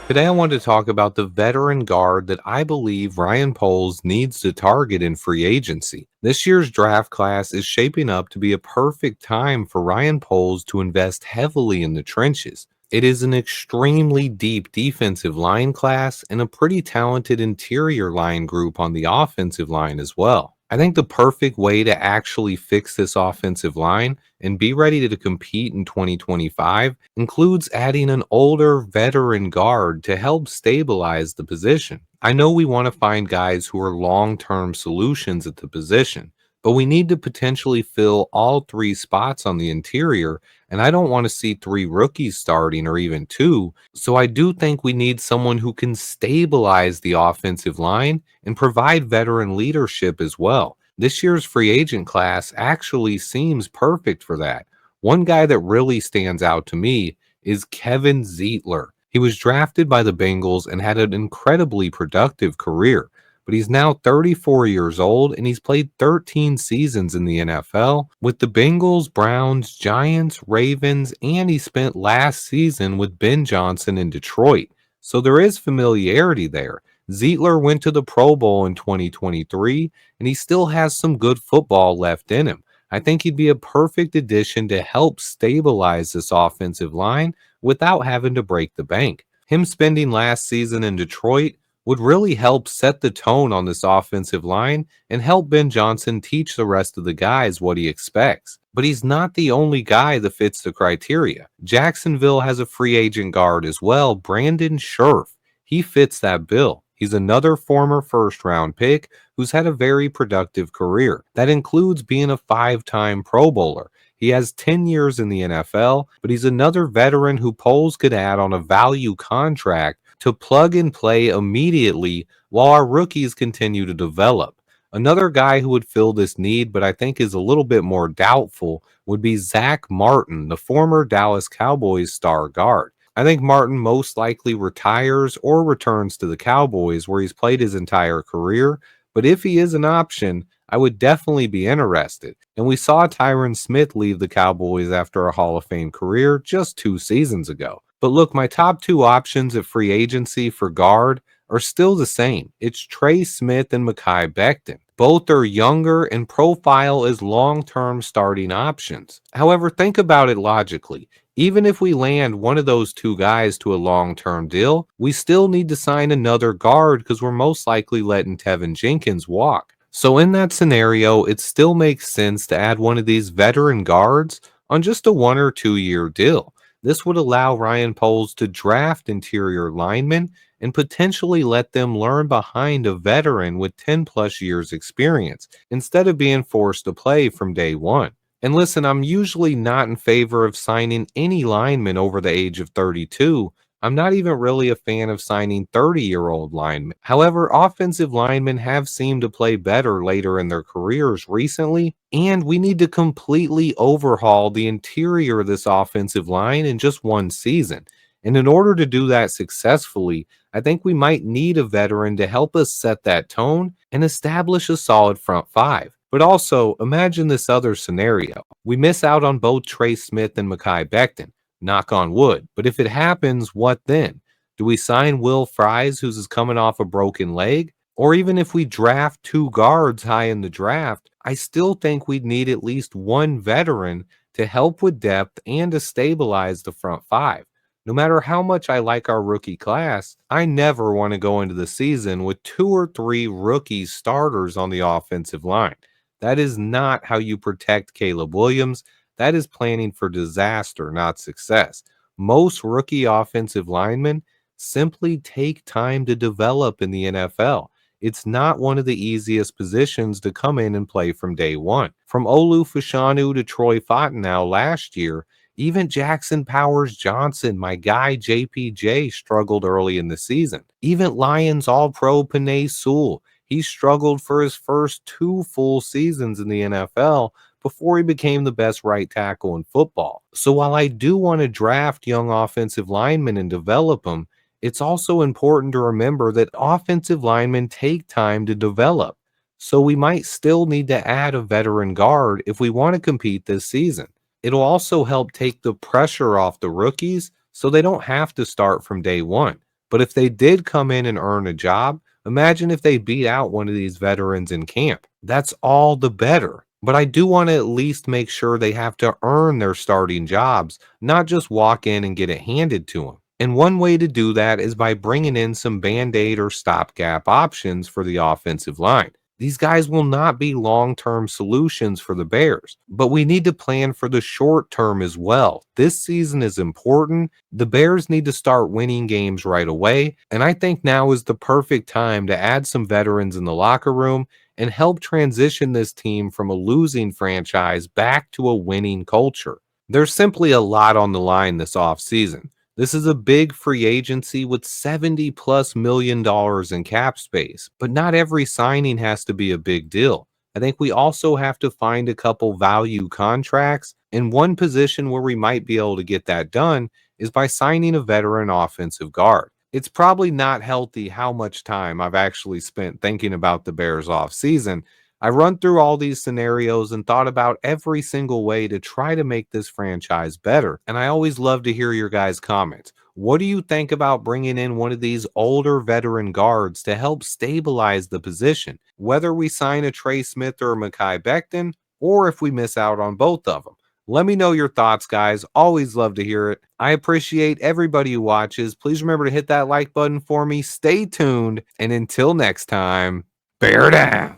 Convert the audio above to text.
Today, I want to talk about the veteran guard that I believe Ryan Poles needs to target in free agency. This year's draft class is shaping up to be a perfect time for Ryan Poles to invest heavily in the trenches. It is an extremely deep defensive line class and a pretty talented interior line group on the offensive line as well. I think the perfect way to actually fix this offensive line and be ready to compete in 2025 includes adding an older veteran guard to help stabilize the position. I know we want to find guys who are long term solutions at the position, but we need to potentially fill all three spots on the interior, and I don't want to see three rookies starting or even two. So I do think we need someone who can stabilize the offensive line and provide veteran leadership as well. This year's free agent class actually seems perfect for that. One guy that really stands out to me is Kevin Zeitler. He was drafted by the Bengals and had an incredibly productive career, but he's now 34 years old and he's played 13 seasons in the NFL with the Bengals, Browns, Giants, Ravens, and he spent last season with Ben Johnson in Detroit. So there is familiarity there. Zeitler went to the Pro Bowl in 2023 and he still has some good football left in him. I think he'd be a perfect addition to help stabilize this offensive line without having to break the bank. Him spending last season in Detroit would really help set the tone on this offensive line and help Ben Johnson teach the rest of the guys what he expects. But he's not the only guy that fits the criteria. Jacksonville has a free agent guard as well, Brandon Scherf. He fits that bill. He's another former first round pick who's had a very productive career. That includes being a 5-time Pro Bowler. He has 10 years in the NFL, but he's another veteran who Poles could add on a value contract to plug and play immediately while our rookies continue to develop. Another guy who would fill this need, but I think is a little bit more doubtful, would be Zach Martin, the former Dallas Cowboys star guard. I think Martin most likely retires or returns to the Cowboys, where he's played his entire career. But if he is an option, I would definitely be interested. And we saw Tyron Smith leave the Cowboys after a Hall of Fame career just 2 seasons ago. But look, my top two options at free agency for guard are still the same. It's Trey Smith and Mekhi Becton. Both are younger and profile as long-term starting options. However, think about it logically. Even if we land one of those two guys to a long-term deal, we still need to sign another guard because we're most likely letting Tevin Jenkins walk. So in that scenario, it still makes sense to add one of these veteran guards on just a 1 or 2 year deal. This would allow Ryan Poles to draft interior linemen and potentially let them learn behind a veteran with 10 plus years experience instead of being forced to play from day one. And listen, I'm usually not in favor of signing any lineman over the age of 32. I'm not even really a fan of signing 30-year-old linemen. However, offensive linemen have seemed to play better later in their careers recently, and we need to completely overhaul the interior of this offensive line in just one season. And in order to do that successfully, I think we might need a veteran to help us set that tone and establish a solid front five. But also, imagine this other scenario. We miss out on both Trey Smith and Mekhi Becton. Knock on wood. But if it happens, what then? Do we sign Will Fries, who's coming off a broken leg? Or even if we draft two guards high in the draft, I still think we'd need at least one veteran to help with depth and to stabilize the front five. No matter how much I like our rookie class, I never want to go into the season with 2 or 3 rookie starters on the offensive line. That is not how you protect Caleb Williams. That is planning for disaster, not success. Most rookie offensive linemen simply take time to develop in the NFL. It's not one of the easiest positions to come in and play from day one. From Olu Fashanu to Troy Fontenot last year, even Jackson Powers Johnson, my guy JPJ, struggled early in the season. Even Lions All-Pro Panay Sewell, he struggled for his first 2 full seasons in the NFL before he became the best right tackle in football. So while I do want to draft young offensive linemen and develop them, it's also important to remember that offensive linemen take time to develop. So we might still need to add a veteran guard if we want to compete this season. It'll also help take the pressure off the rookies so they don't have to start from day one. But if they did come in and earn a job, imagine if they beat out one of these veterans in camp. That's all the better. But I do want to at least make sure they have to earn their starting jobs, not just walk in and get it handed to them. And one way to do that is by bringing in some band aid or stopgap options for the offensive line. These guys will not be long term solutions for the Bears, but we need to plan for the short term as well. This season is important. The Bears need to start winning games right away, and I think now is the perfect time to add some veterans in the locker room and help transition this team from a losing franchise back to a winning culture. There's simply a lot on the line this offseason. This is a big free agency with $70+ million in cap space, but not every signing has to be a big deal. I think we also have to find a couple value contracts, and one position where we might be able to get that done is by signing a veteran offensive guard. It's probably not healthy how much time I've actually spent thinking about the Bears off season. I run through all these scenarios and thought about every single way to try to make this franchise better. And I always love to hear your guys' comments. What do you think about bringing in one of these older veteran guards to help stabilize the position, whether we sign a Trey Smith or a Mekhi Becton, or if we miss out on both of them? Let me know your thoughts, guys. Always love to hear it. I appreciate everybody who watches. Please remember to hit that like button for me. Stay tuned. And until next time, bear down.